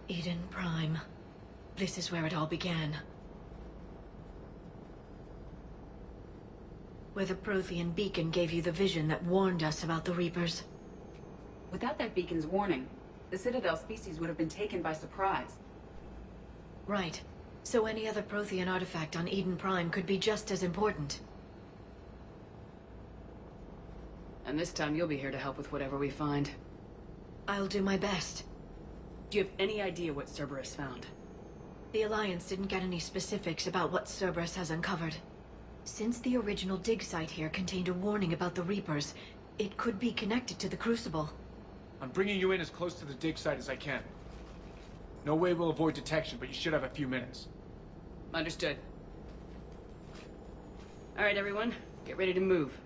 Eden Prime. This is where it all began. Where the Protean beacon gave you the vision that warned us about the Reapers. Without that beacon's warning, the Citadel species would have been taken by surprise. Right. So any other Protean artifact on Eden Prime could be just as important. And this time you'll be here to help with whatever we find. I'll do my best. Do you have any idea what Cerberus found? The Alliance didn't get any specifics about what Cerberus has uncovered. Since the original dig site here contained a warning about the Reapers, it could be connected to the Crucible. I'm bringing you in as close to the dig site as I can. No way we'll avoid detection, but you should have a few minutes. Understood. Alright everyone, get ready to move.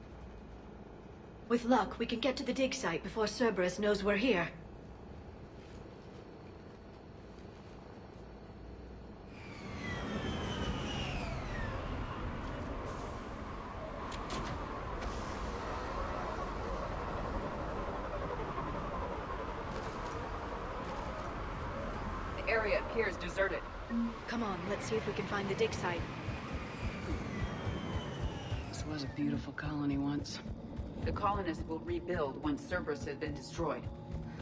With luck, we can get to the dig site before Cerberus knows we're here. The area appears deserted. Come on, let's see if we can find the dig site. This was a beautiful colony once. The colonists will rebuild once Cerberus has been destroyed.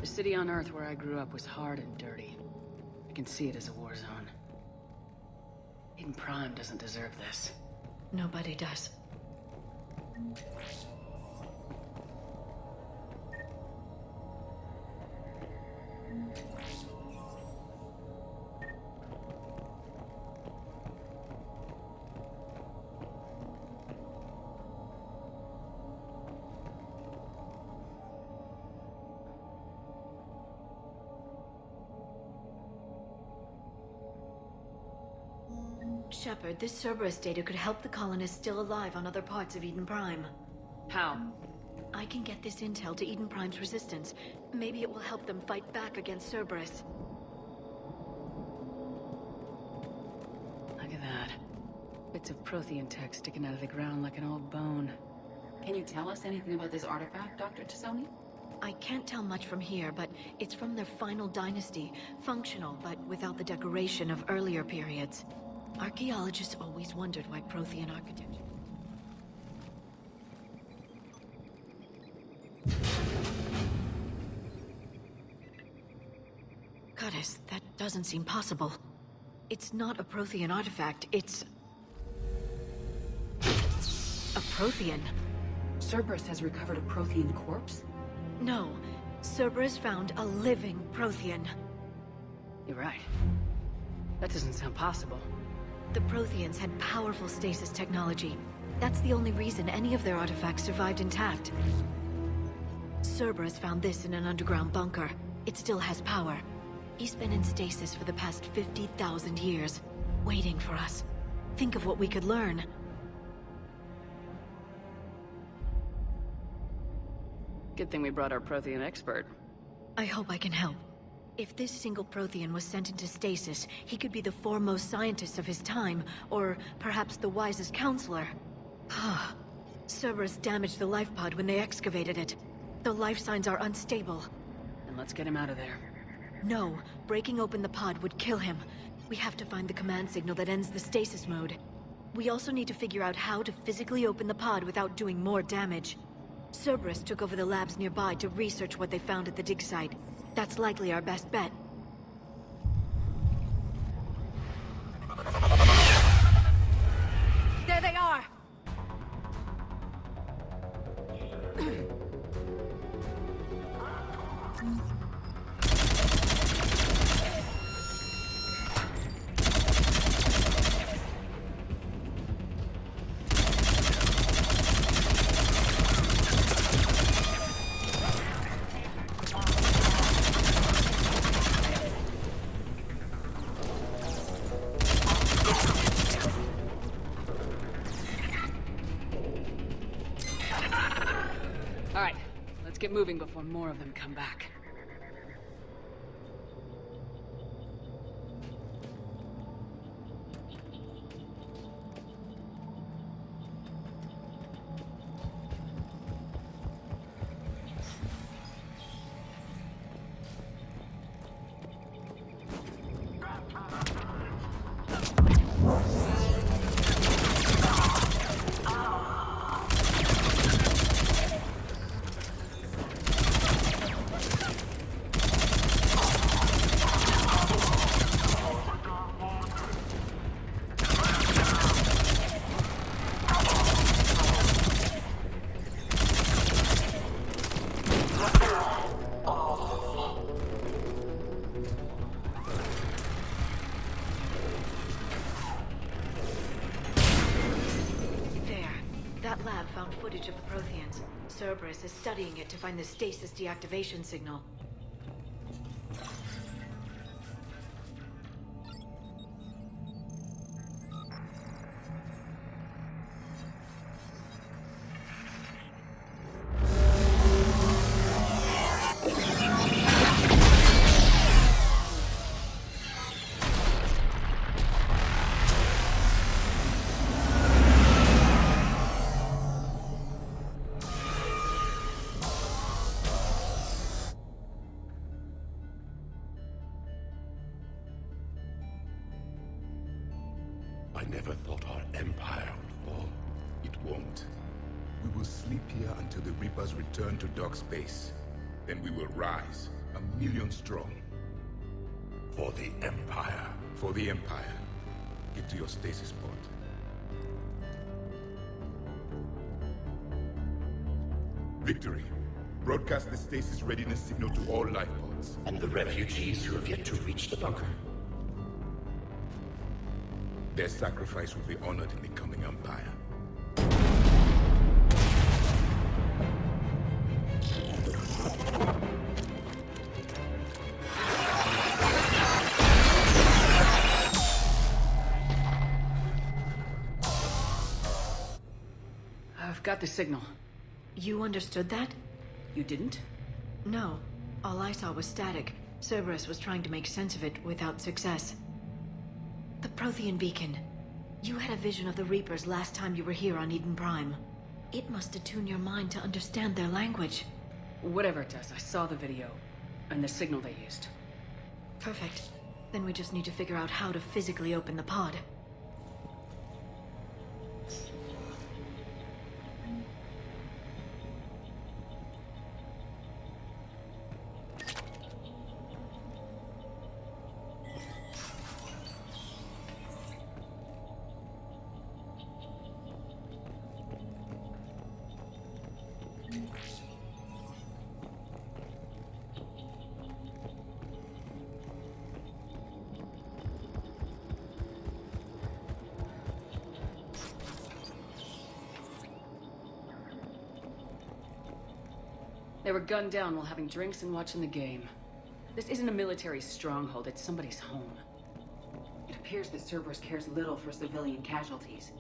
The city on Earth where I grew up was hard and dirty. I can see it as a war zone. Eden Prime doesn't deserve this. Nobody does. Shepard, this Cerberus data could help the colonists still alive on other parts of Eden Prime. How? I can get this intel to Eden Prime's resistance. Maybe it will help them fight back against Cerberus. Look at that. Bits of Protean tech sticking out of the ground like an old bone. Can you tell us anything about this artifact, Dr. Tassoni? I can't tell much from here, but it's from their final dynasty. Functional, but without the decoration of earlier periods. Archaeologists always wondered why Protean architecture... Goddess, that doesn't seem possible. It's not a Protean artifact, it's... a Protean. Cerberus has recovered a Protean corpse? No, Cerberus found a living Protean. You're right. That doesn't sound possible. The Proteans had powerful stasis technology. That's the only reason any of their artifacts survived intact. Cerberus found this in an underground bunker. It still has power. He's been in stasis for the past 50,000 years, waiting for us. Think of what we could learn. Good thing we brought our Protean expert. I hope I can help. If this single Protean was sent into stasis, he could be the foremost scientist of his time, or perhaps the wisest counselor. Cerberus damaged the life pod when they excavated it. The life signs are unstable. Then let's get him out of there. No, breaking open the pod would kill him. We have to find the command signal that ends the stasis mode. We also need to figure out how to physically open the pod without doing more damage. Cerberus took over the labs nearby to research what they found at the dig site. That's likely our best bet. There they are! Alright, let's get moving before more of them come back. That lab found footage of the Proteans. Cerberus is studying it to find the stasis deactivation signal. I never thought our empire would fall. It won't. We will sleep here until the Reapers return to dark space. Then we will rise, 1,000,000 strong. For the Empire. For the Empire. Get to your stasis pod. Victory. Broadcast the stasis readiness signal to all life pods. And the refugees who have yet to reach the bunker. Their sacrifice will be honored in the coming Empire. I've got the signal. You understood that? You didn't? No. All I saw was static. Cerberus was trying to make sense of it without success. The Protean beacon. You had a vision of the Reapers last time you were here on Eden Prime. It must attune your mind to understand their language. Whatever it does, I saw the video. And the signal they used. Perfect. Then we just need to figure out how to physically open the pod. They were gunned down while having drinks and watching the game. This isn't a military stronghold, it's somebody's home. It appears that Cerberus cares little for civilian casualties.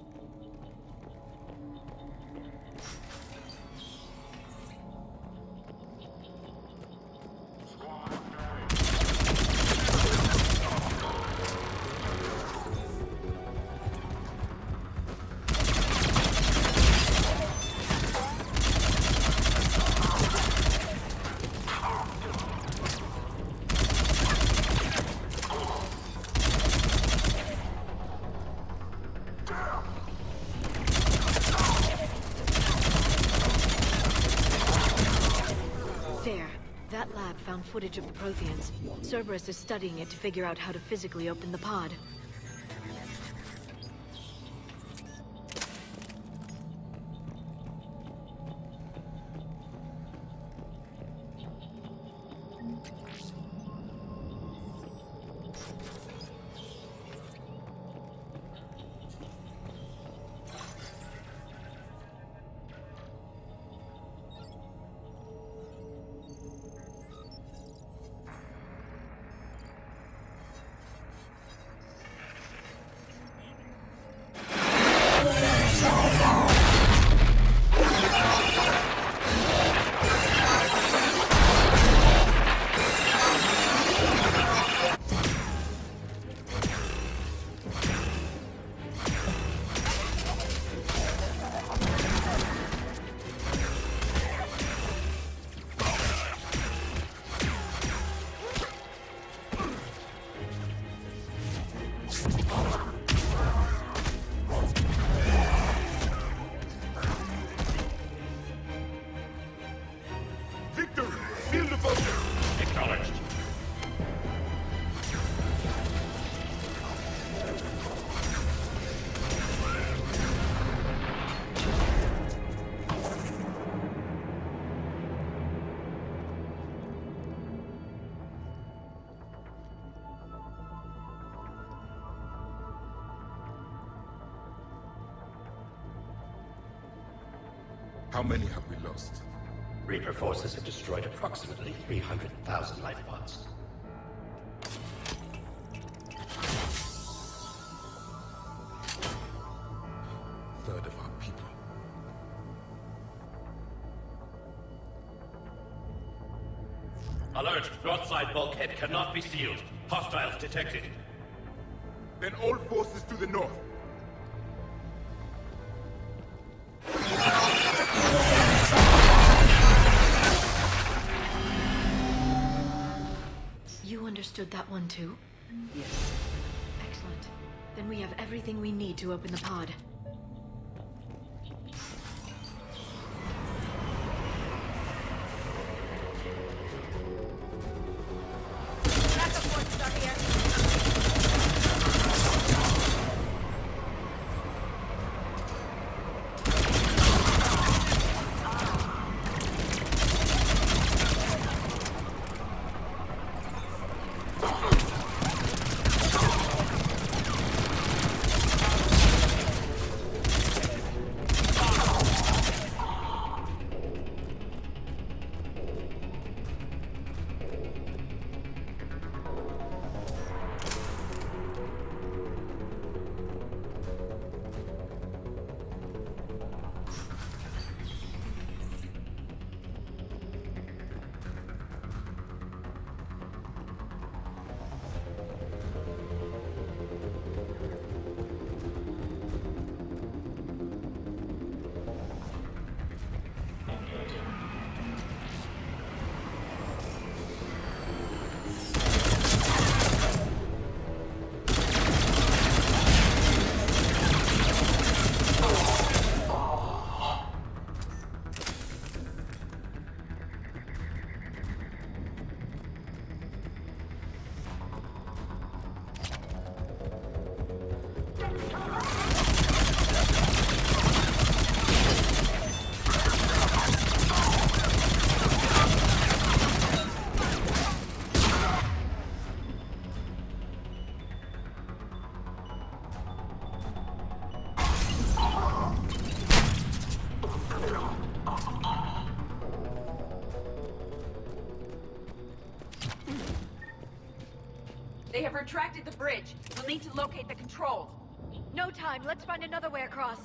found footage of the Proteans. Cerberus is studying it to figure out how to physically open the pod. How many have we lost? Reaper forces have destroyed approximately 300,000 life pods. Third of our people. Alert! North side bulkhead cannot be sealed. Hostiles detected. Then all forces to the north. You understood that one too? Yes. Excellent. Then we have everything we need to open the pod. They have retracted the bridge. We'll need to locate the controls. No time. Let's find another way across.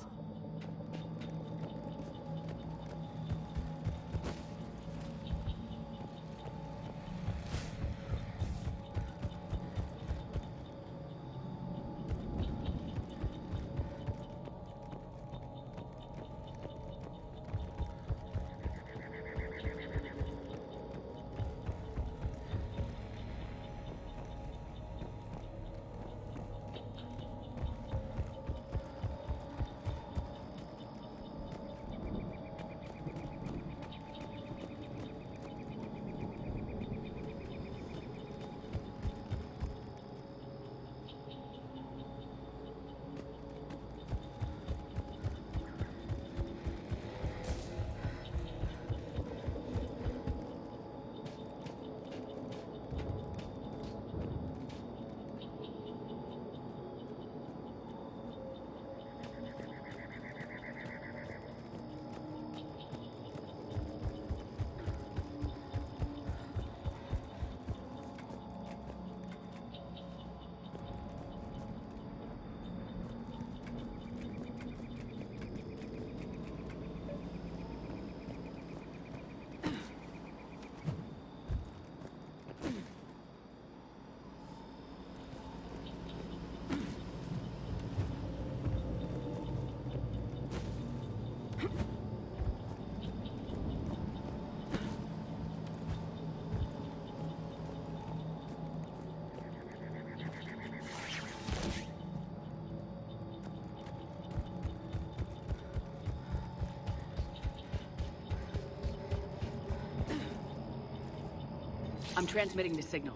I'm transmitting the signal.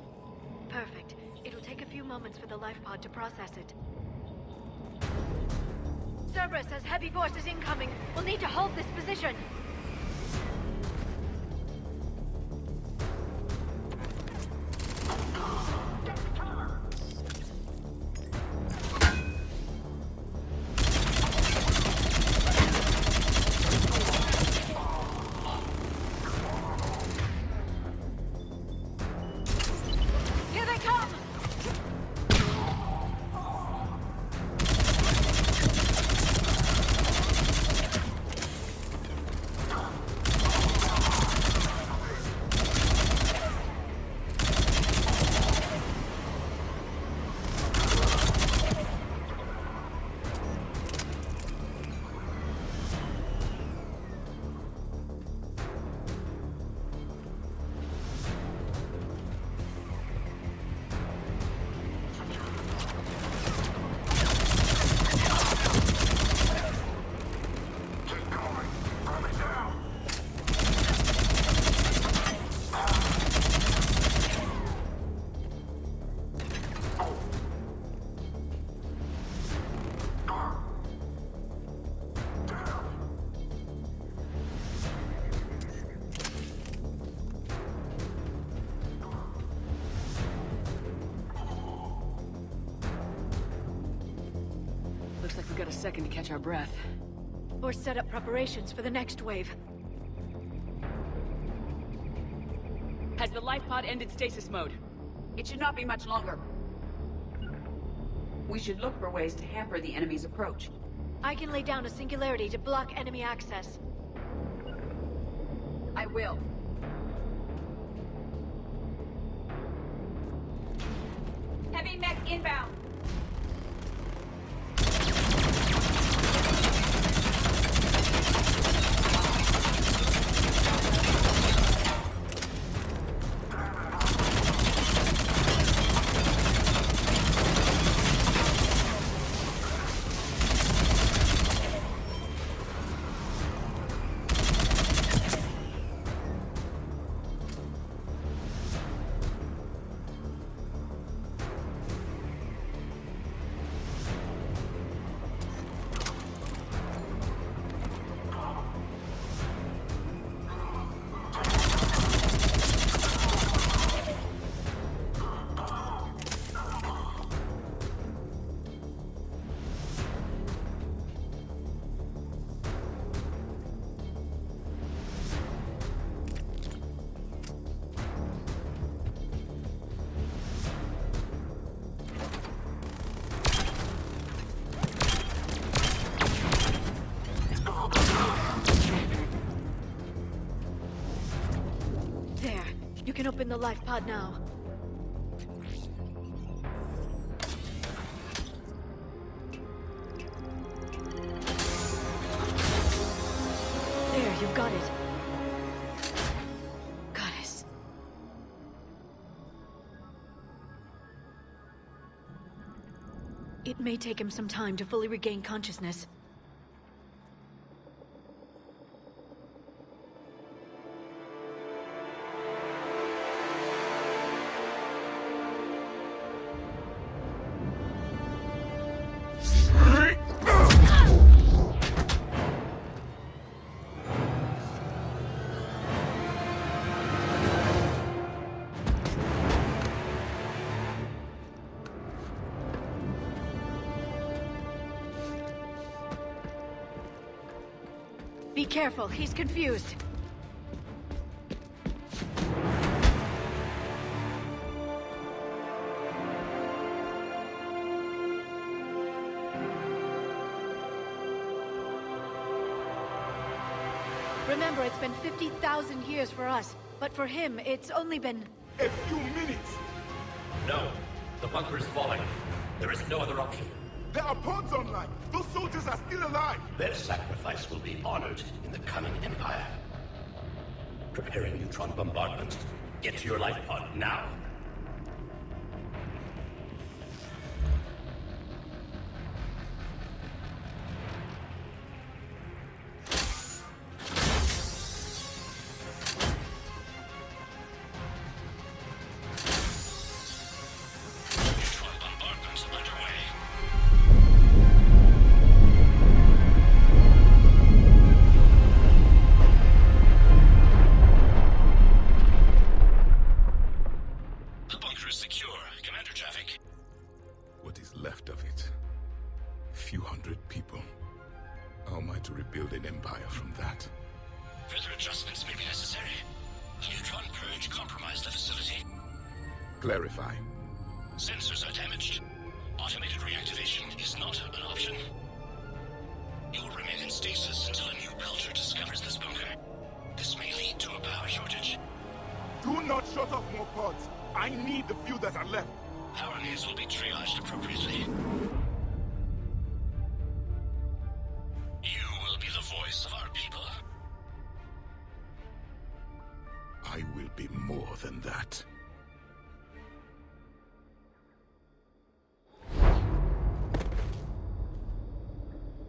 Perfect. It'll take a few moments for the life pod to process it. Cerberus has heavy forces incoming. We'll need to hold this position. Here they come! Looks like we've got a second to catch our breath. Or set up preparations for the next wave. Has the life pod ended stasis mode? It should not be much longer. We should look for ways to hamper the enemy's approach. I can lay down a singularity to block enemy access. I will. Heavy mech inbound. There. You can open the life pod now. There, you've got it. Goddess. It may take him some time to fully regain consciousness. Be careful, he's confused. Remember, it's been 50,000 years for us, but for him, it's only been... A few minutes! No, the bunker is falling. There is no other option. There are pods online! Those soldiers are still alive! Their sacrifice will be honored in the coming Empire. Preparing neutron bombardment. Get to your life pod now. what is left of it. A few hundred people. How am I to rebuild an empire from that? Further adjustments may be necessary. The neutron purge compromised the facility. Clarify. Sensors are damaged. Automated reactivation is not an option. You will remain in stasis until a new culture discovers this bunker. This may lead to a power shortage. Do not shut off more pods. I need the few that are left. Power needs will be triaged appropriately. You will be the voice of our people. I will be more than that.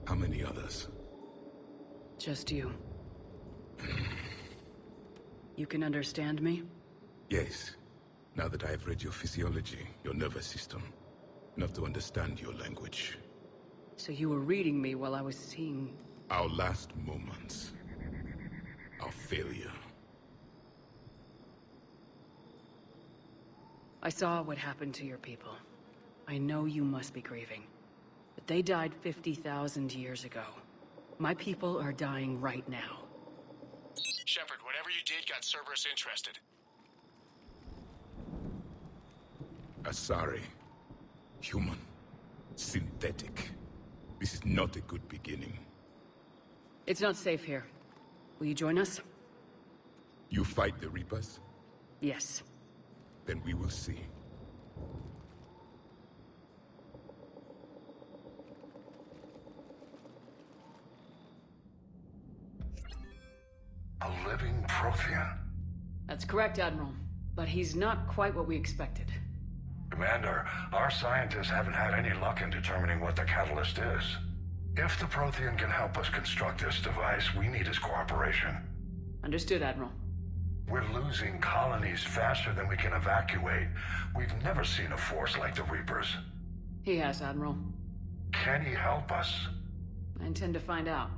How many others? Just you. You can understand me? Yes. Now that I have read your physiology, your nervous system, enough to understand your language. So you were reading me while I was seeing... Our last moments. Our failure. I saw what happened to your people. I know you must be grieving. But they died 50,000 years ago. My people are dying right now. Shepard, whatever you did got Cerberus interested. Asari. Human. Synthetic. This is not a good beginning. It's not safe here. Will you join us? You fight the Reapers? Yes. Then we will see. A living Protean. That's correct, Admiral. But he's not quite what we expected. Commander, our scientists haven't had any luck in determining what the catalyst is. If the Protean can help us construct this device, we need his cooperation. Understood, Admiral. We're losing colonies faster than we can evacuate. We've never seen a force like the Reapers. He has, Admiral. Can he help us? I intend to find out.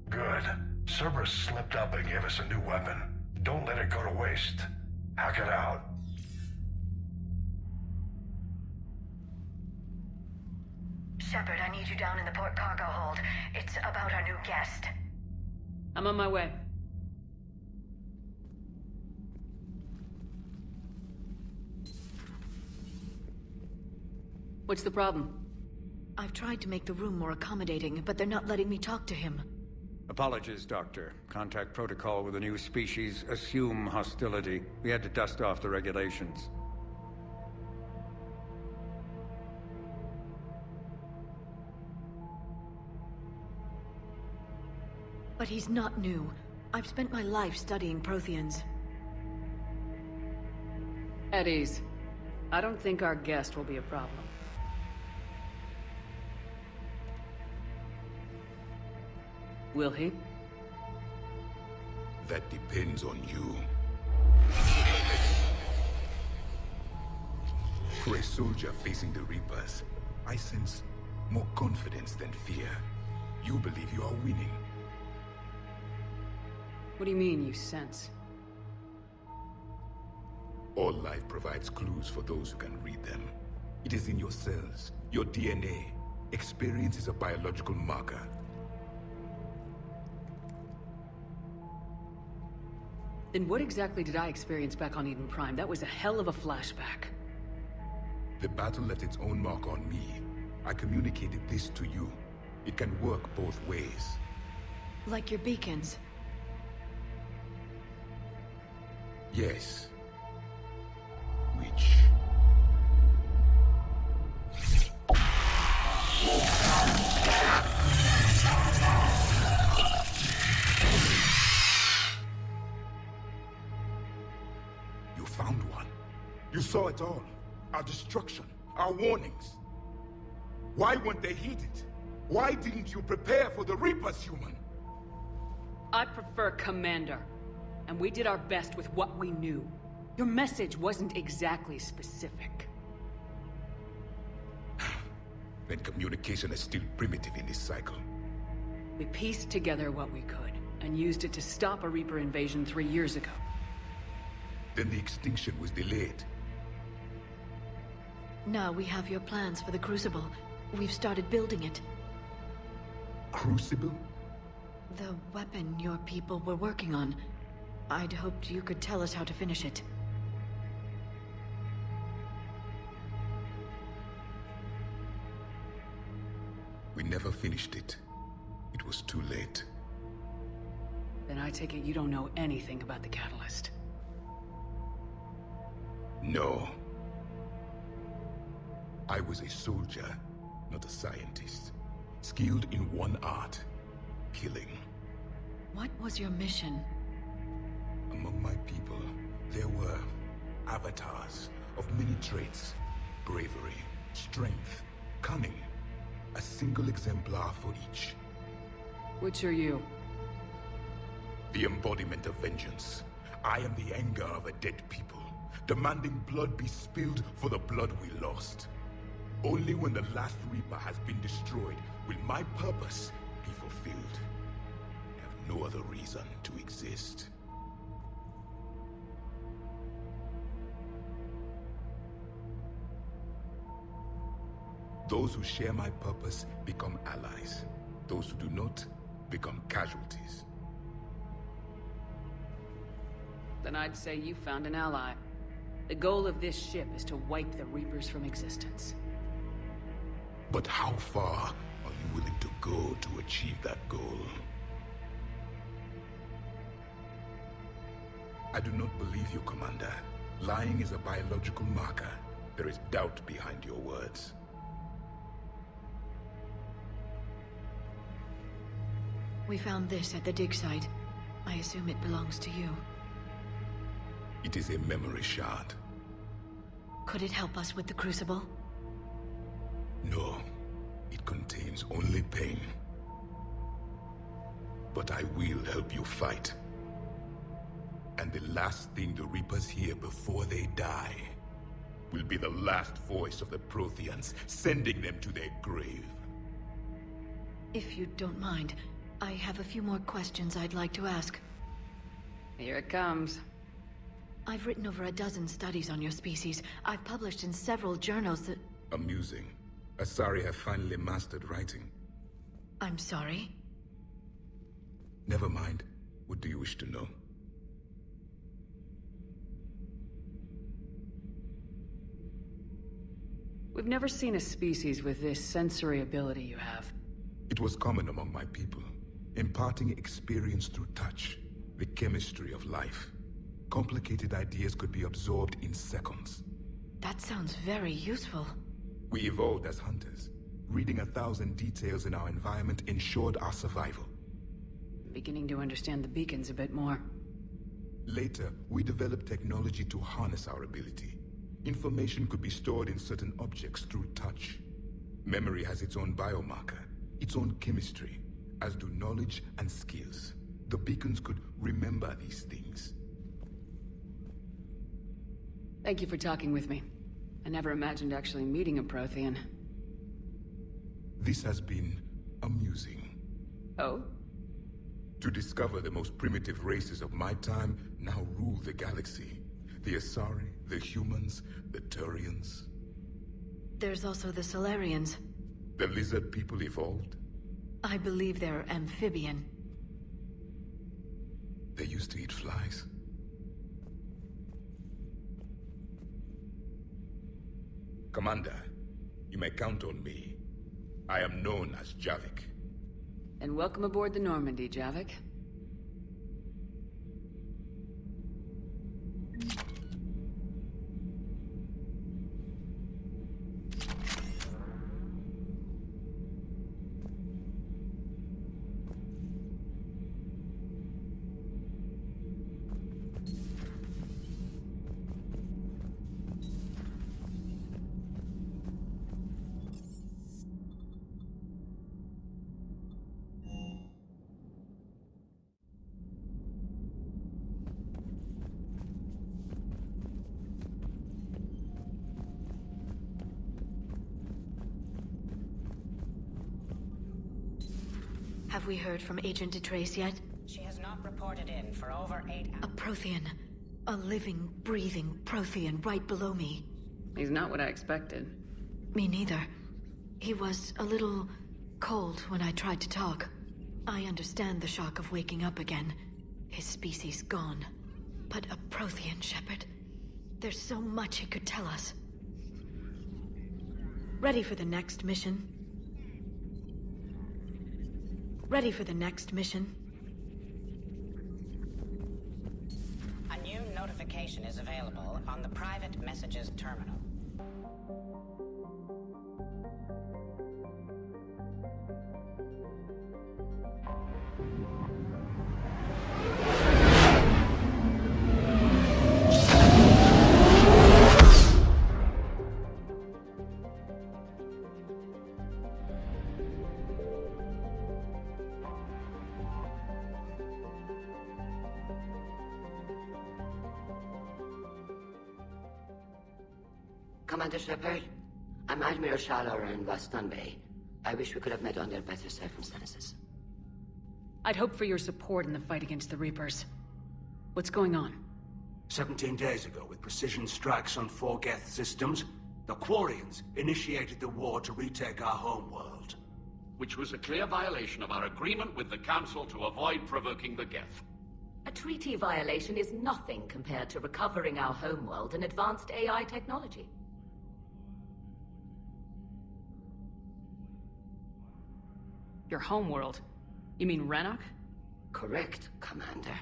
Good. Cerberus slipped up and gave us a new weapon. Don't let it go to waste. Hack it out. Shepard, I need you down in the port cargo hold. It's about our new guest. I'm on my way. What's the problem? I've tried to make the room more accommodating, but they're not letting me talk to him. Apologies, Doctor. Contact protocol with a new species. Assume hostility. We had to dust off the regulations. But he's not new. I've spent my life studying Proteans. At ease. I don't think our guest will be a problem. Will he? That depends on you. For a soldier facing the Reapers, I sense more confidence than fear. You believe you are winning. What do you mean, you sense? All life provides clues for those who can read them. It is in your cells, your DNA. Experience is a biological marker. Then what exactly did I experience back on Eden Prime? That was a hell of a flashback. The battle left its own mark on me. I communicated this to you. It can work both ways. Like your beacons. Yes. Which... You found one. You saw it all. Our destruction, our warnings. Why weren't they heeded? Why didn't you prepare for the Reapers, human? I prefer Commander. And we did our best with what we knew. Your message wasn't exactly specific. Then communication is still primitive in this cycle. We pieced together what we could, and used it to stop a Reaper invasion 3 years ago. Then the extinction was delayed. Now we have your plans for the Crucible. We've started building it. Crucible? The weapon your people were working on. I'd hoped you could tell us how to finish it. We never finished it. It was too late. Then I take it you don't know anything about the catalyst. No. I was a soldier, not a scientist. Skilled in one art, killing. What was your mission? Among my people, there were avatars of many traits. Bravery, strength, cunning. A single exemplar for each. Which are you? The embodiment of vengeance. I am the anger of a dead people, demanding blood be spilled for the blood we lost. Only when the last Reaper has been destroyed will my purpose be fulfilled. I have no other reason to exist. Those who share my purpose become allies. Those who do not become casualties. Then I'd say you found an ally. The goal of this ship is to wipe the Reapers from existence. But how far are you willing to go to achieve that goal? I do not believe you, Commander. Lying is a biological marker. There is doubt behind your words. We found this at the dig site. I assume it belongs to you. It is a memory shard. Could it help us with the Crucible? No. It contains only pain. But I will help you fight. And the last thing the Reapers hear before they die will be the last voice of the Proteans, sending them to their grave. If you don't mind, I have a few more questions I'd like to ask. Here it comes. I've written over a dozen studies on your species. I've published in several journals that... Amusing. Asari have finally mastered writing. I'm sorry? Never mind. What do you wish to know? We've never seen a species with this sensory ability you have. It was common among my people, imparting experience through touch, the chemistry of life. Complicated ideas could be absorbed in seconds. That sounds very useful. We evolved as hunters. Reading 1,000 details in our environment ensured our survival. Beginning to understand the beacons a bit more. Later, we developed technology to harness our ability. Information could be stored in certain objects through touch. Memory has its own biomarker, its own chemistry, as do knowledge and skills. The beacons could remember these things. Thank you for talking with me. I never imagined actually meeting a Protean. This has been amusing. Oh? To discover the most primitive races of my time now rule the galaxy. The Asari, the humans, the Turians. There's also the Solarians. The lizard people evolved. I believe they're amphibian. They used to eat flies. Commander, you may count on me. I am known as Javik. And welcome aboard the Normandy, Javik. Have we heard from Agent DeTrace yet? She has not reported in for over 8 hours. A Protean. A living, breathing Protean right below me. He's not what I expected. Me neither. He was a little cold when I tried to talk. I understand the shock of waking up again. His species gone. But a Protean, Shepard. There's so much he could tell us. Ready for the next mission? Ready for the next mission? A new notification is available on the private messages terminal. Commander Shepard, I'm Admiral Shallower in West Bay. I wish we could have met under better circumstances. I'd hoped for your support in the fight against the Reapers. What's going on? 17 days ago, with precision strikes on 4 Geth systems, the Quarians initiated the war to retake our homeworld. Which was a clear violation of our agreement with the Council to avoid provoking the Geth. A treaty violation is nothing compared to recovering our homeworld and advanced AI technology. Your homeworld? You mean Rannoch? Correct, Commander.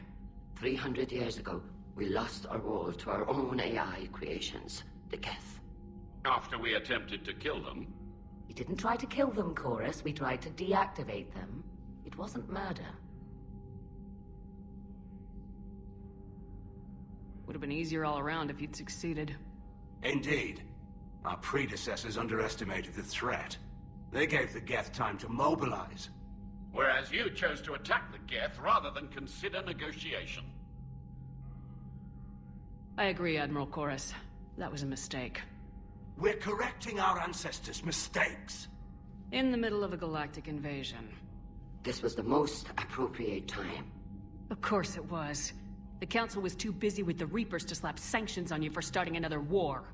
300 years ago, we lost our world to our own AI creations, the Geth. After we attempted to kill them? We didn't try to kill them, Chorus. We tried to deactivate them. It wasn't murder. Would have been easier all around if you'd succeeded. Indeed. Our predecessors underestimated the threat. They gave the Geth time to mobilize. Whereas you chose to attack the Geth rather than consider negotiation. I agree, Admiral Chorus. That was a mistake. We're correcting our ancestors' mistakes. In the middle of a galactic invasion. This was the most appropriate time. Of course it was. The Council was too busy with the Reapers to slap sanctions on you for starting another war.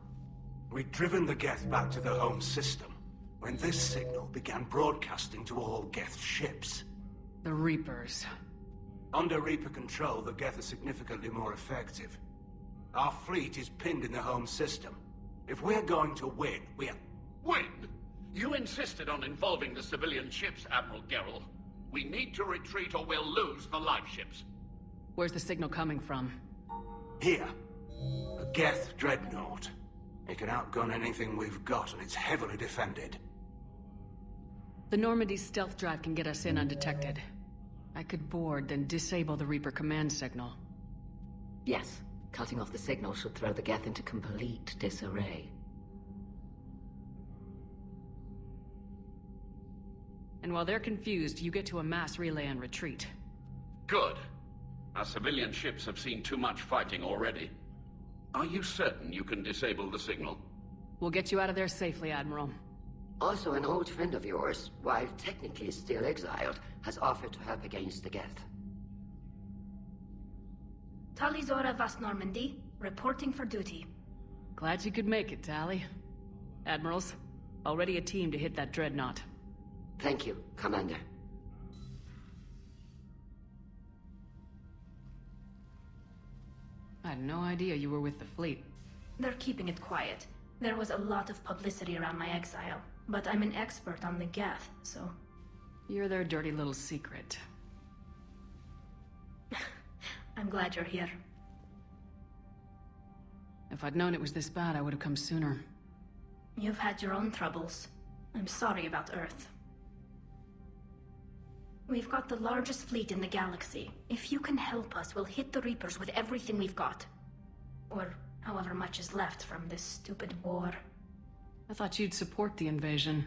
We'd driven the Geth back to the home system, when this signal began broadcasting to all Geth ships. The Reapers. Under Reaper control, the Geth are significantly more effective. Our fleet is pinned in the home system. If we're going to win, we're... Win? You insisted on involving the civilian ships, Admiral Gerrel. We need to retreat or we'll lose the live ships. Where's the signal coming from? Here. A Geth dreadnought. It can outgun anything we've got, and it's heavily defended. The Normandy's stealth drive can get us in undetected. I could board, then disable the Reaper command signal. Yes. Cutting off the signal should throw the Geth into complete disarray. And while they're confused, you get to a mass relay and retreat. Good. Our civilian ships have seen too much fighting already. Are you certain you can disable the signal? We'll get you out of there safely, Admiral. Also, an old friend of yours, while technically still exiled, has offered to help against the Geth. Talizora Vast Normandy, reporting for duty. Glad you could make it, Tally. Admirals, already a team to hit that dreadnought. Thank you, Commander. I had no idea you were with the fleet. They're keeping it quiet. There was a lot of publicity around my exile, but I'm an expert on the Geth, so... You're their dirty little secret. I'm glad you're here. If I'd known it was this bad, I would have come sooner. You've had your own troubles. I'm sorry about Earth. We've got the largest fleet in the galaxy. If you can help us, we'll hit the Reapers with everything we've got. Or however much is left from this stupid war. I thought you'd support the invasion.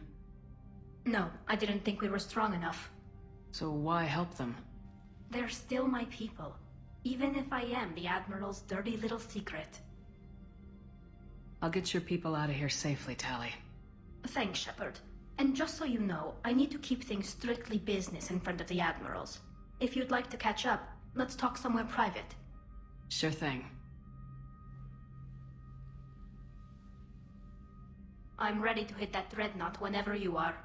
No, I didn't think we were strong enough. So why help them? They're still my people. Even if I am the Admiral's dirty little secret. I'll get your people out of here safely, Tally. Thanks, Shepard. And just so you know, I need to keep things strictly business in front of the Admirals. If you'd like to catch up, let's talk somewhere private. Sure thing. I'm ready to hit that dreadnought whenever you are.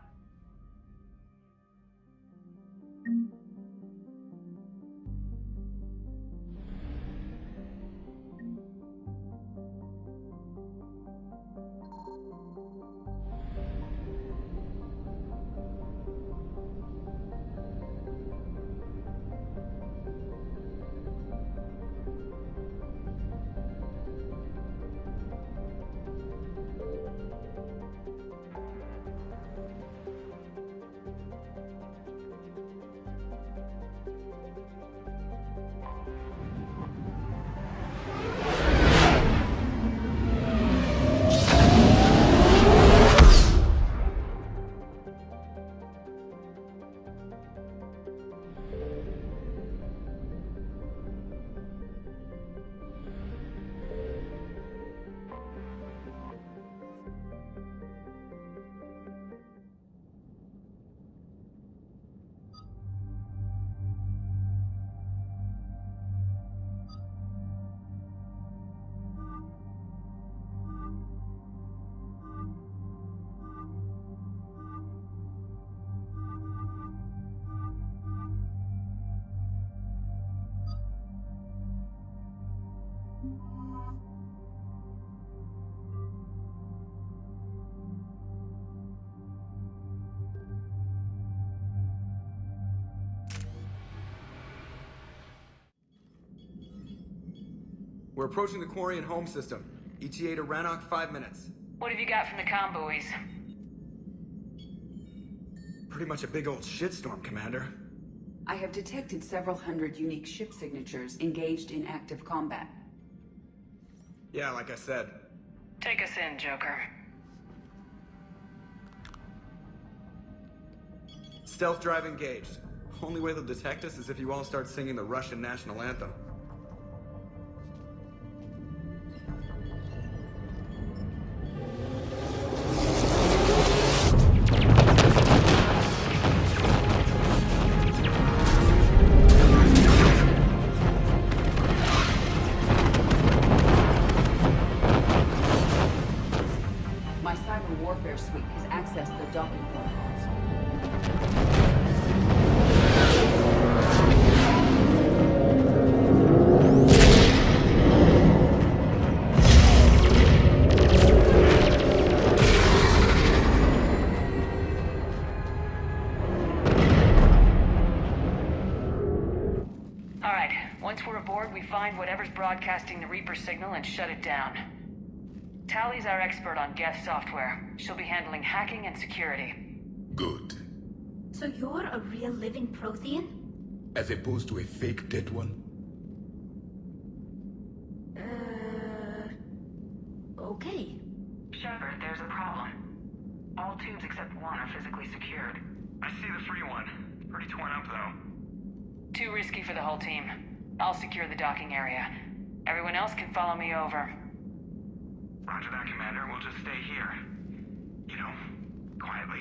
We're approaching the Quarian home system. ETA to Rannoch, 5 minutes. What have you got from the comm buoys? Pretty much a big old shitstorm, Commander. I have detected several hundred unique ship signatures engaged in active combat. Yeah, like I said. Take us in, Joker. Stealth drive engaged. Only way they'll detect us is if you all start singing the Russian national anthem. Broadcasting the Reaper signal and shut it down. Tally's our expert on Geth software. She'll be handling hacking and security. Good. So you're a real living Protean? As opposed to a fake dead one? Okay. Shepard, there's a problem. All tubes except one are physically secured. I see the free one. Pretty torn up, though. Too risky for the whole team. I'll secure the docking area. Everyone else can follow me over. Roger that, Commander. We'll just stay here. You know, quietly.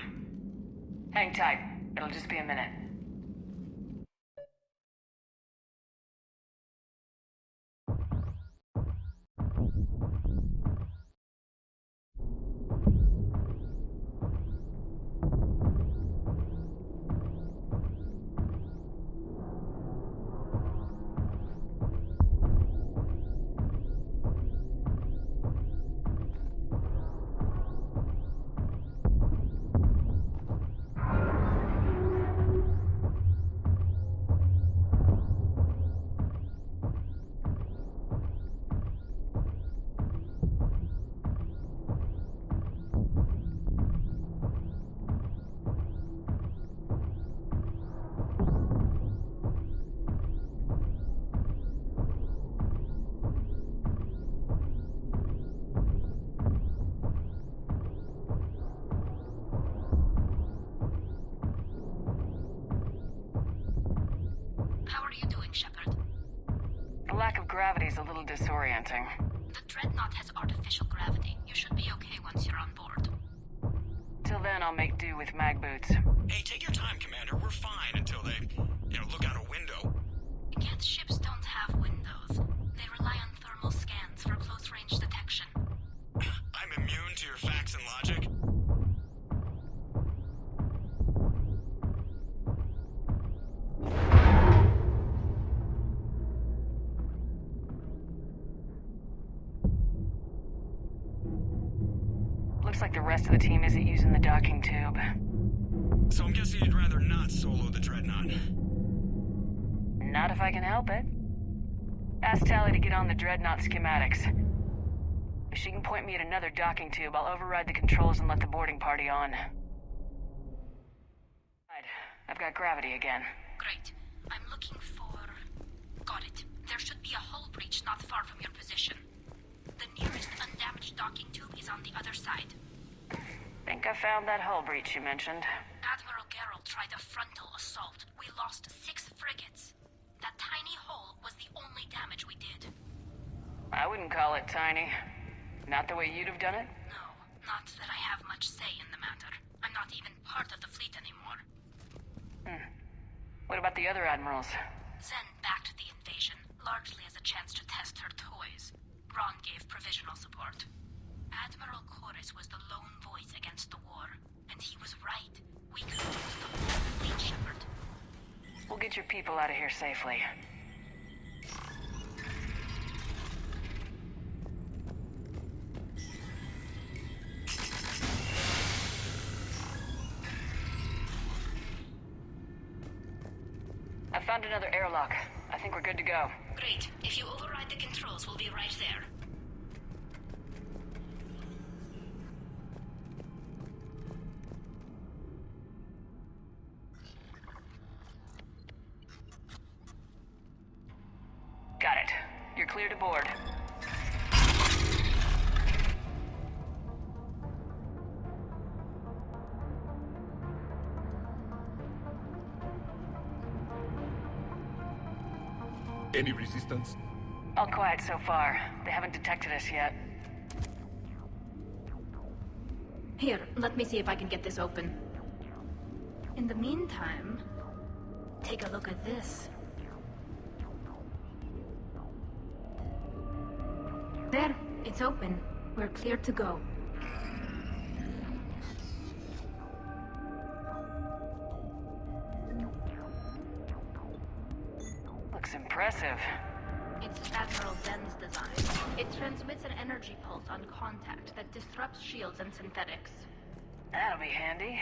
Hang tight. It'll just be a minute. Shepard. The lack of gravity is a little disorienting. The Dreadnought has artificial gravity. You should be okay once you're on board. Till then, I'll make do with mag boots. Hey, take your time, Commander. We're fine until they, look out a window. Geth ships don't have windows. They rely on thermal scans for close-range detection. I'm immune to your facts and logic? the rest of the team isn't using the docking tube. So I'm guessing you'd rather not solo the Dreadnought. Not if I can help it. Ask Tally to get on the Dreadnought schematics. If she can point me at another docking tube, I'll override the controls and let the boarding party on. I've got gravity again. Great. I'm looking for... Got it. There should be a hull breach not far from your position. The nearest undamaged docking tube is on the other side. Think I found that hull breach you mentioned. Admiral Geralt tried a frontal assault. We lost 6 frigates. That tiny hole was the only damage we did. I wouldn't call it tiny. Not the way you'd have done it? No, not that I have much say in the matter. I'm not even part of the fleet anymore. What about the other admirals? Zen backed the invasion, largely as a chance to test her toys. Ron gave provisional support. Admiral Chorus was the lone voice against the war, and he was right. We could lose the whole fleet, Shepard. We'll get your people out of here safely. I found another airlock. I think we're good to go. Great. If you override the controls, we'll be right there. Got it. You're clear to board. Any resistance? All quiet so far. They haven't detected us yet. Here, let me see if I can get this open. In the meantime, take a look at this. There, it's open. We're clear to go. Looks impressive. It's Admiral Zen's design. It transmits an energy pulse on contact that disrupts shields and synthetics. That'll be handy.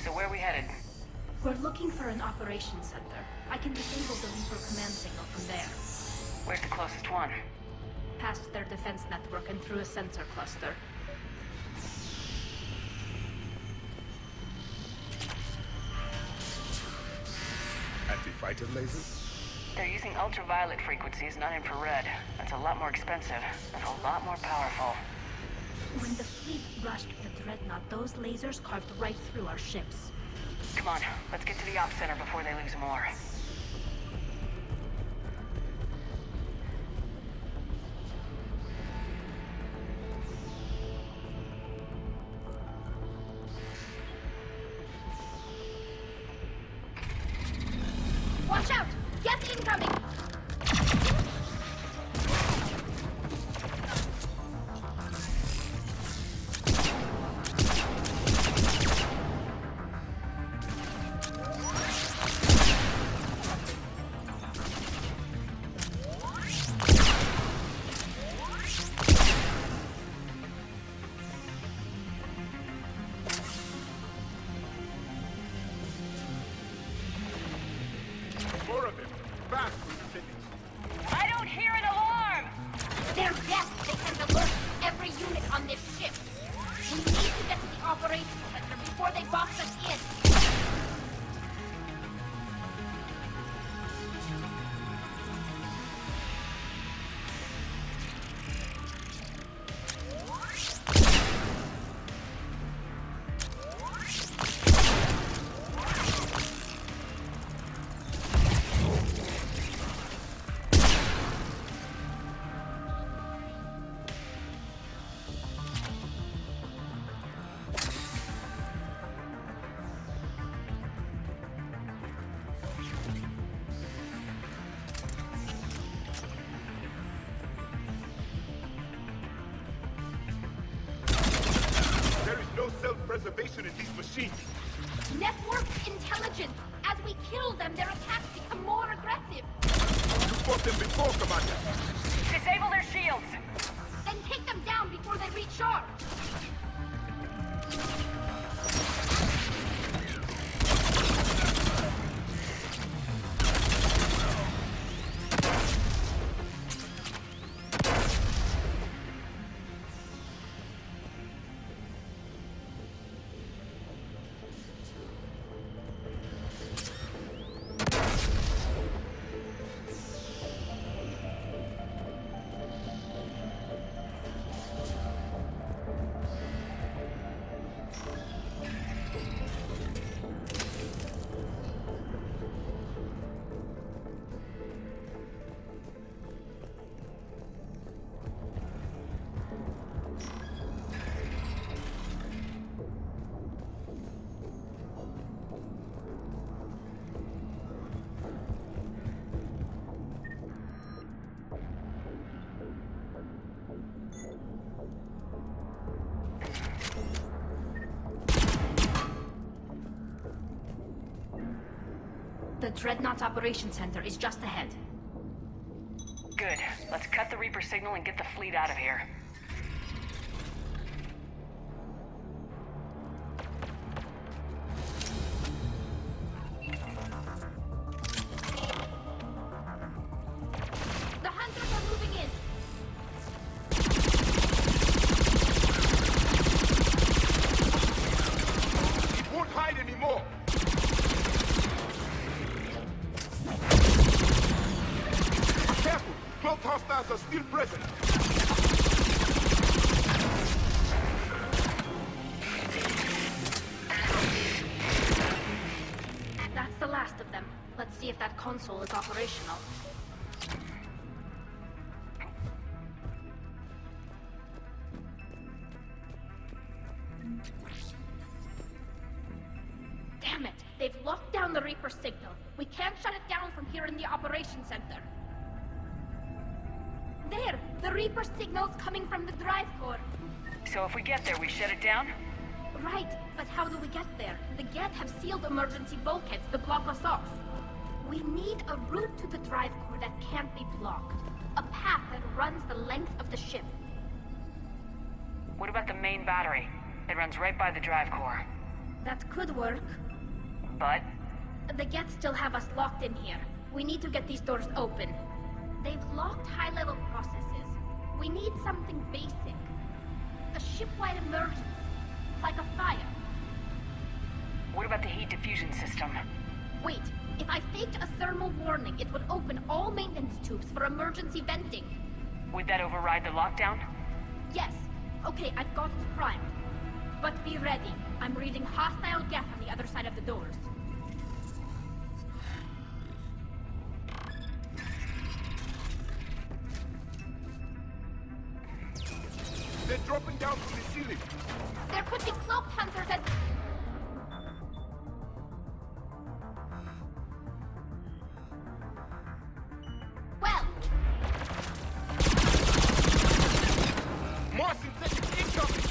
So where are we headed? We're looking for an operations center. I can disable the Reaper command signal from there. Where's the closest one? Past their defense network and through a sensor cluster. Anti-fighter lasers? They're using ultraviolet frequencies, not infrared. That's a lot more expensive, and a lot more powerful. When the fleet rushed the Dreadnought, those lasers carved right through our ships. Come on, let's get to the ops center before they lose more. Watch out! Geth incoming! Go, Commander! Disable their shields! Then take them down before they recharge! The Dreadnought Operations Center is just ahead. Good. Let's cut the Reaper signal and get the fleet out of here. The hunters are moving in! It won't hide anymore! Careful! Cloaked hostiles are still present! That's the last of them. Let's see if that console is operational. Damn it! They've locked down the Reaper signal. We can't shut it down from here in the Operations Center. There! The Reaper signal's coming from the drive core. So if we get there, we shut it down? Right, but how do we get there? The Geth have sealed emergency bulkheads to block us off. We need a route to the drive core that can't be blocked. A path that runs the length of the ship. What about the main battery? It runs right by the drive core. That could work. But? The Geth still have us locked in here. We need to get these doors open. They've locked high-level processes. We need something basic. A ship-wide emergency. Like a fire. What about the heat diffusion system? Wait, if I faked a thermal warning, it would open all maintenance tubes for emergency venting. Would that override the lockdown? Yes. Okay, I've got it primed. But be ready. I'm reading hostile Geth on the other side of the doors. They're dropping down from the ceiling! There could be cloaked hunters at... Well... More synthetic incoming!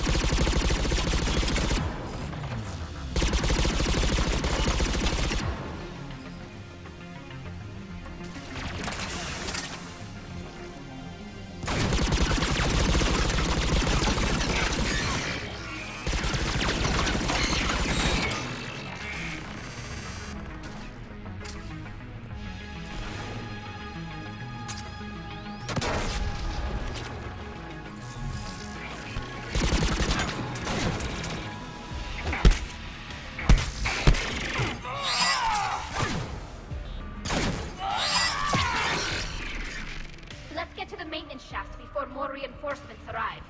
Let's get to the maintenance shafts before more reinforcements arrive.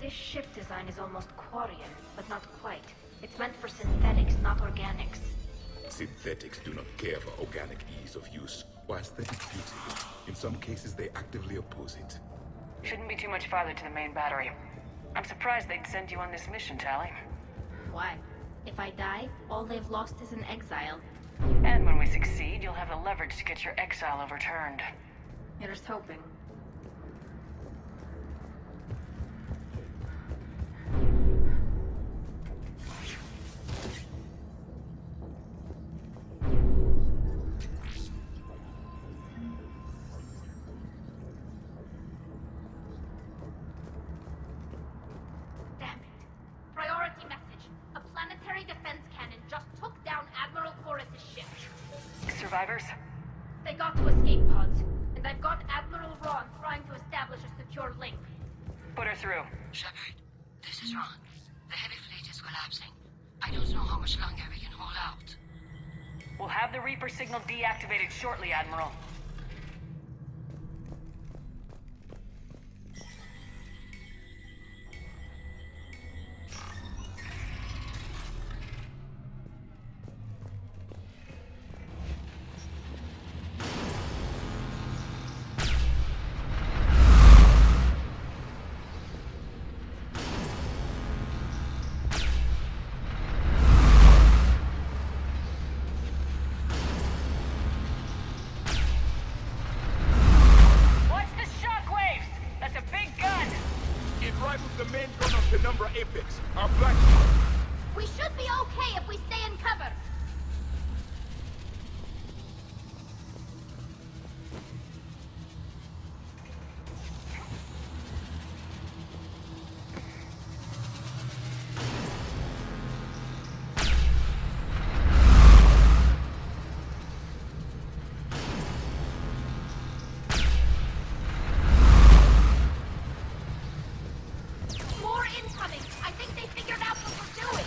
This ship design is almost Quarian, but not quite. It's meant for synthetics, not organics. Synthetics do not care for organic ease of use or aesthetic beauty. In some cases, they actively oppose it. Shouldn't be too much farther to the main battery. I'm surprised they'd send you on this mission, Tally. Why? If I die, all they've lost is an exile. And when we succeed, you'll have the leverage to get your exile overturned. Here's hoping. They got to escape pods, and I've got Admiral Ron trying to establish a secure link. Put her through. Shepard, this is Ron. The heavy fleet is collapsing. I don't know how much longer we can hold out. We'll have the Reaper signal deactivated shortly, Admiral. We should be okay if we stay in cover. More incoming! I think they figured out what we're doing!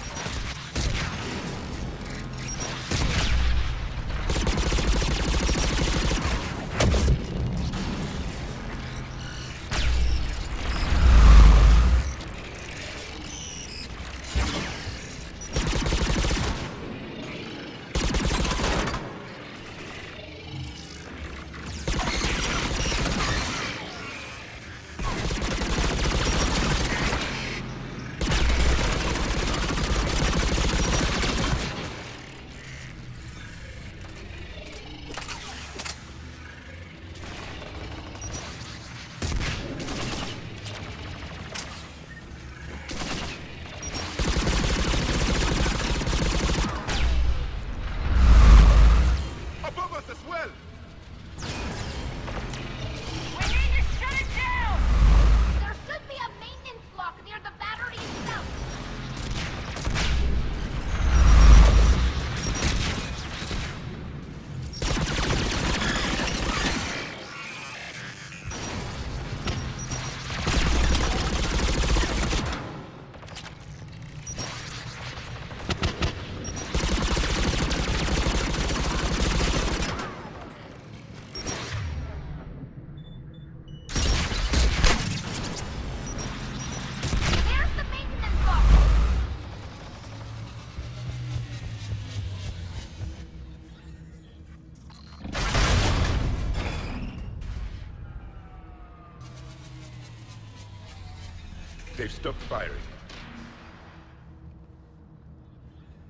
They've stopped firing.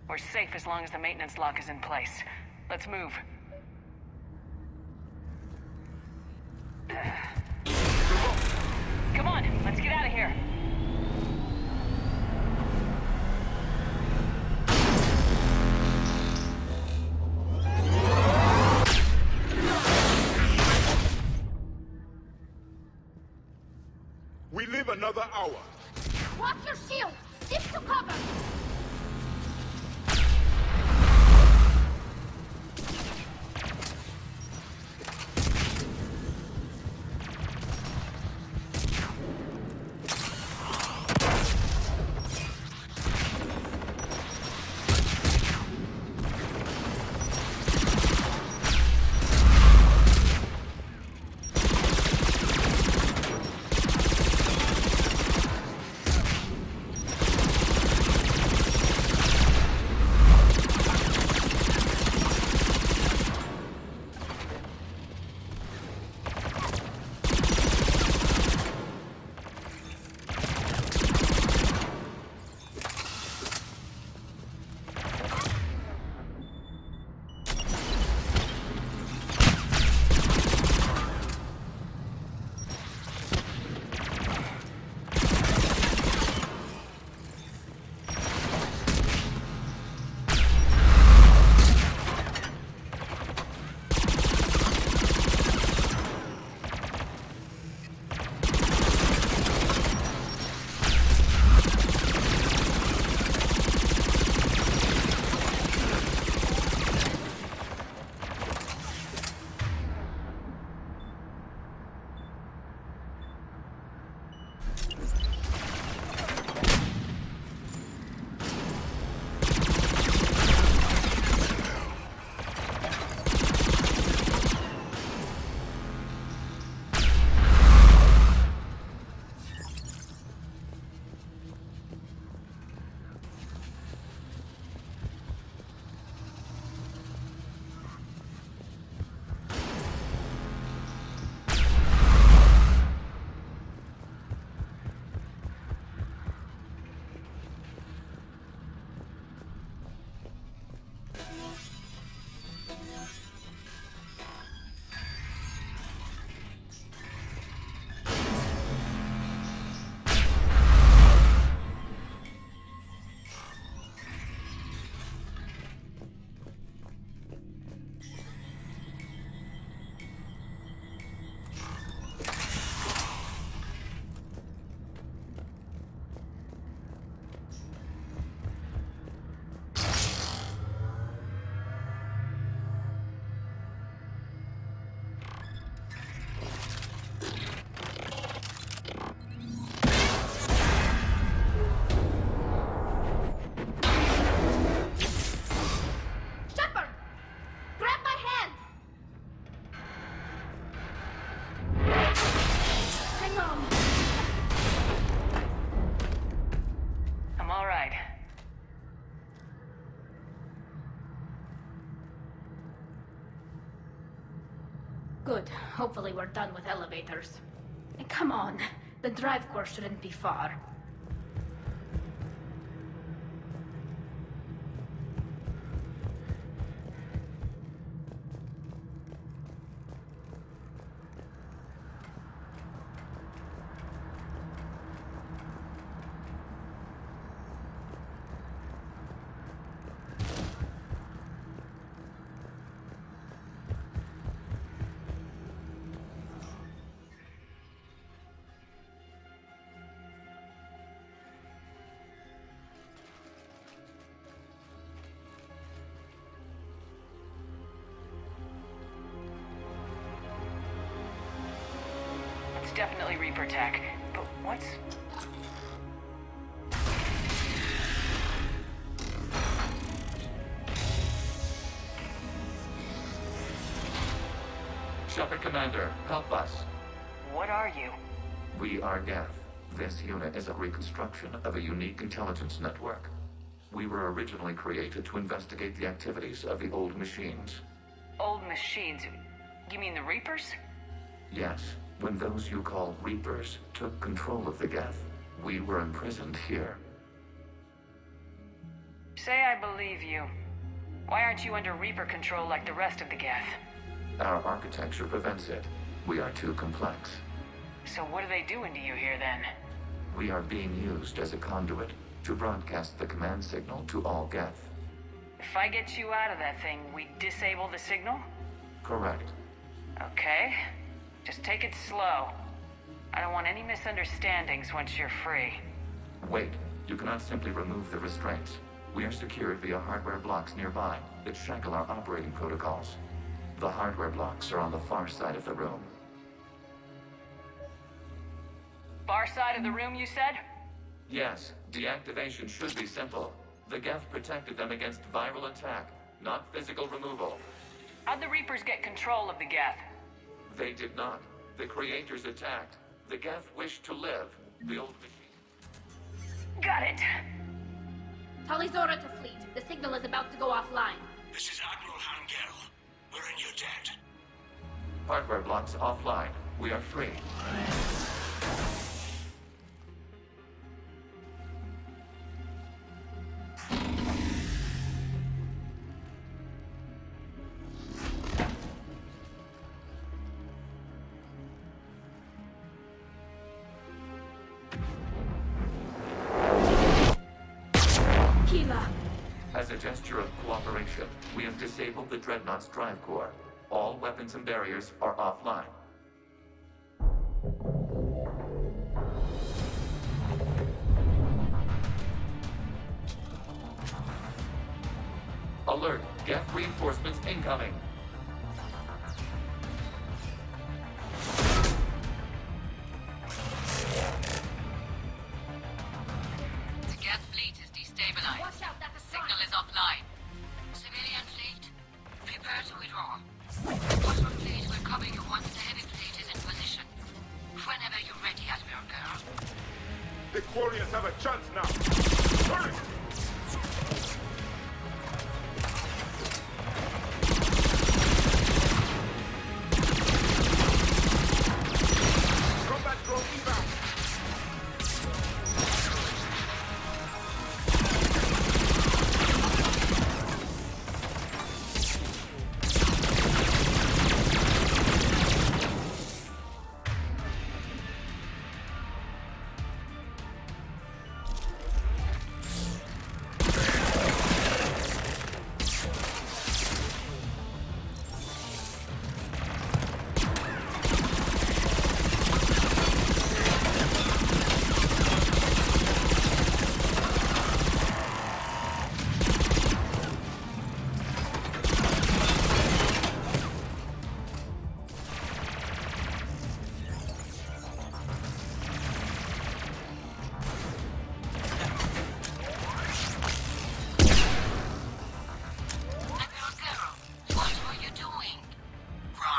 We're safe as long as the maintenance lock is in place. Let's move. Come on, let's get out of here. We live another hour. Watch your shield! Stick to cover! Awesome! I'm all right. Good. Hopefully we're done with elevators. And come on, the drive course shouldn't be far. It's definitely Reaper tech, but what's... Shepard Commander, help us. What are you? We are Geth. This unit is a reconstruction of a unique intelligence network. We were originally created to investigate the activities of the old machines. Old machines? You mean the Reapers? Yes, when those you call Reapers took control of the Geth, we were imprisoned here. Say I believe you. Why aren't you under Reaper control like the rest of the Geth? Our architecture prevents it. We are too complex. So what are they doing to you here then? We are being used as a conduit to broadcast the command signal to all Geth. If I get you out of that thing, we disable the signal? Correct. Okay. Just take it slow. I don't want any misunderstandings once you're free. Wait, you cannot simply remove the restraints. We are secured via hardware blocks nearby that shackle our operating protocols. The hardware blocks are on the far side of the room. Far side of the room, you said? Yes, deactivation should be simple. The Geth protected them against viral attack, not physical removal. How'd the Reapers get control of the Geth? They did not. The creators attacked. The Geth wished to live. The old machine. Got it! Talizora to fleet. The signal is about to go offline. This is Admiral Hangel. We're in your debt. Hardware blocks offline. We are free. As a gesture of cooperation, we have disabled the Dreadnought's drive core. All weapons and barriers are offline. Alert! Geth reinforcements incoming! The Geth fleet is destabilized. Watch out, that's a Signal is offline. Civilian fleet, prepare to withdraw. Water fleet will cover you once the heavy fleet is in position. Whenever you're ready, Admiral Girl. The Quarians have a chance now! Hurry! Combat drone inbound!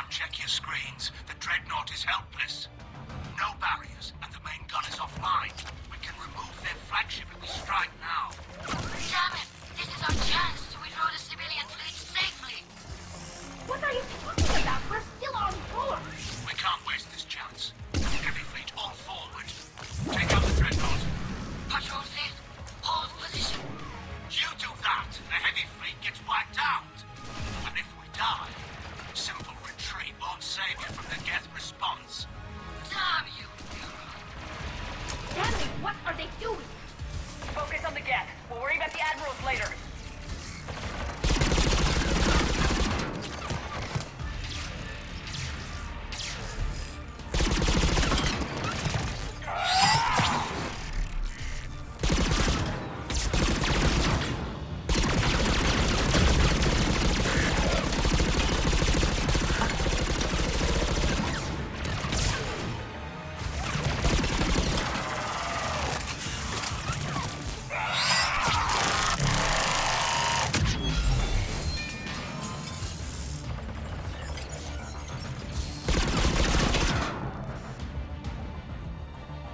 Check your screens. The Dreadnought is helpless. no barriers, and the main gun is offline. We can remove their flagship if we strike now. Damn it! This is our chance to withdraw the civilian fleet safely. What are you talking about? We're still on board. We can't waste this chance. Heavy fleet all forward. Take out the dreadnought. Patrol fleet, hold position. You do that, the heavy fleet gets wiped out. And if we die, simple retreat won't save you from the Geth response. Damn you! Damn it, what are they doing? Focus on the Geth. We'll worry about the admirals later.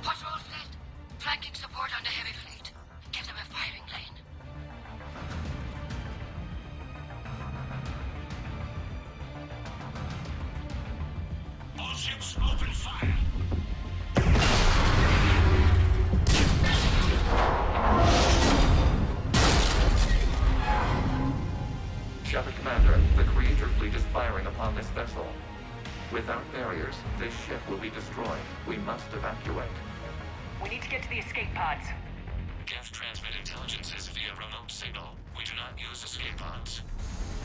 Patrol fleet, flanking support on the heavy fleet. Give them a firing lane. All ships open fire. Shepard Commander, the Creator fleet is firing upon this vessel. Without barriers, this ship will be destroyed. We must evacuate. We need to get to the escape pods. Geth transmit intelligences via remote signal. We do not use escape pods.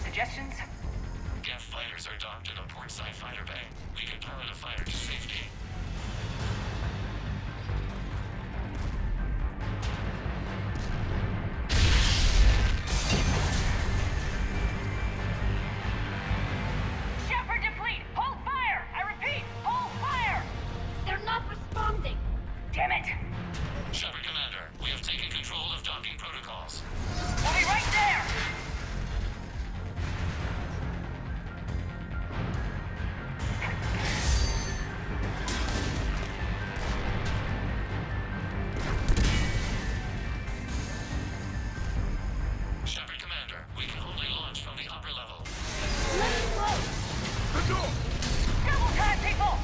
Suggestions? Geth fighters are docked in a portside fighter bay. We can pilot a fighter to safety. Shepard to fleet! Hold fire! I repeat, hold fire! They're not responding. Damn it! Shepard Commander, we have taken control of docking protocols. We'll be right there! Shepard Commander, we can only launch from the upper level. Let's go. Double time, people!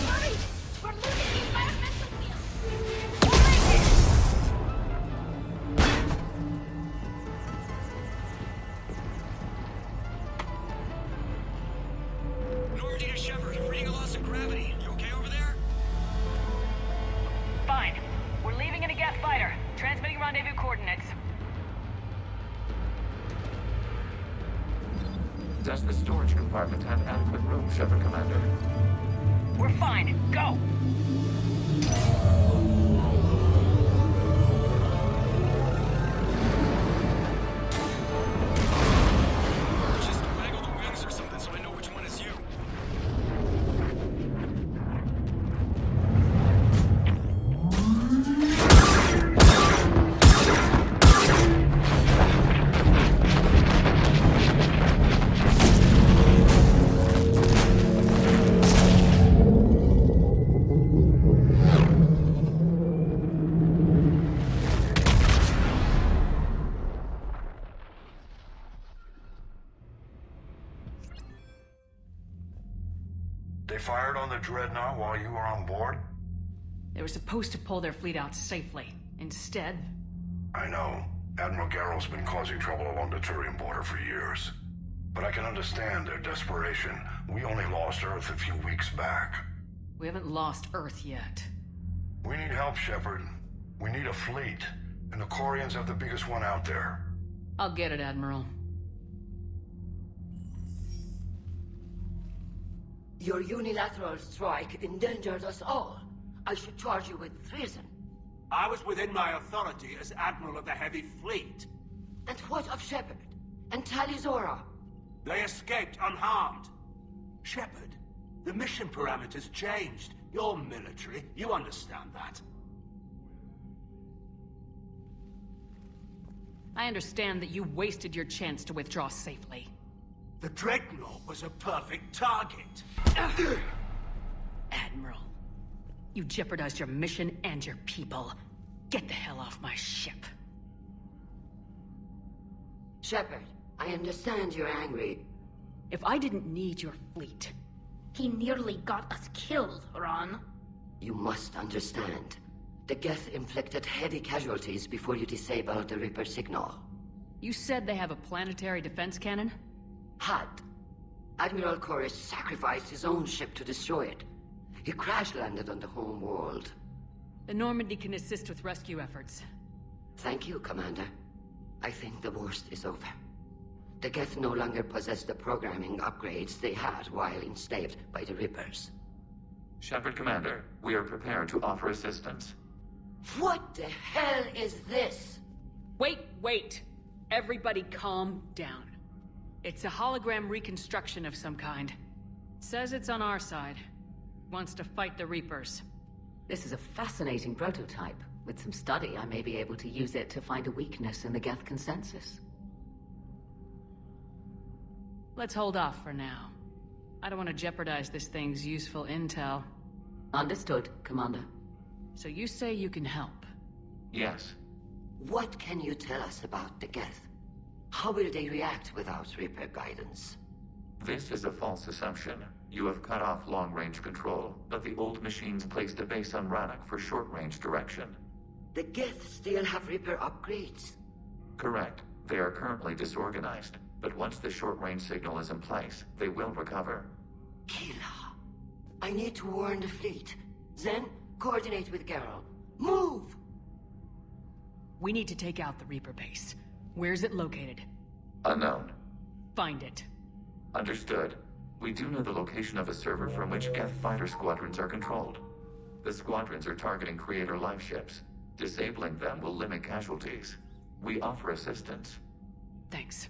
Hurry! We're losing the environmental field. We'll make it! Normandy to Shepard, reading a loss of gravity. You okay over there? Fine. We're leaving in a Geth fighter. Transmitting rendezvous coordinates. Does the storage compartment have adequate room, Shepard Commander? We're fine. Go! Just waggle the wings or something so I know which one is you. They fired on the dreadnought while you were on board? They were supposed to pull their fleet out safely. Instead... I know. Admiral Garrow's been causing trouble along the Turian border for years. But I can understand their desperation. We only lost Earth a few weeks back. we haven't lost Earth yet. We need help, Shepard. We need a fleet. And the Corians have the biggest one out there. I'll get it, Admiral. Your unilateral strike endangered us all. I should charge you with treason. I was within my authority as Admiral of the Heavy Fleet. And what of Shepard? And Talizora? They escaped unharmed. Shepard, the mission parameters changed. You're military, you understand that. I understand that you wasted your chance to withdraw safely. The Dreadnought was a perfect target. Admiral. You jeopardized your mission and your people. Get the hell off my ship. Shepard, I understand you're angry. If I didn't need your fleet... He nearly got us killed, Ron. You must understand. The Geth inflicted heavy casualties before you disabled the Reaper signal. You said they have a planetary defense cannon? Had. Admiral Koris sacrificed his own ship to destroy it. He crash-landed on the home world. The Normandy can assist with rescue efforts. Thank you, Commander. I think the worst is over. The Geth no longer possess the programming upgrades they had while enslaved by the Reapers. Shepard, Commander, we are prepared to offer assistance. What the hell is this? Wait! Everybody calm down. It's a hologram reconstruction of some kind. Says it's on our side. Wants to fight the Reapers. This is a fascinating prototype. With some study, I may be able to use it to find a weakness in the Geth consensus. Let's hold off for now. I don't want to jeopardize this thing's useful intel. Understood, Commander. So you say you can help? Yes. What can you tell us about the Geth? How will they react without Reaper guidance? This is a false assumption. You have cut off long-range control, but the old machines placed a base on Rannoch for short-range direction. The Geth still have Reaper upgrades? Correct. They are currently disorganized, but once the short-range signal is in place, they will recover. Kila, I need to warn the fleet. Then, coordinate with Geralt. Move! We need to take out the Reaper base. Where's it located? Unknown. Find it. Understood. We do know the location of a server from which Geth fighter squadrons are controlled. The squadrons are targeting Creator life ships. Disabling them will limit casualties. We offer assistance. Thanks.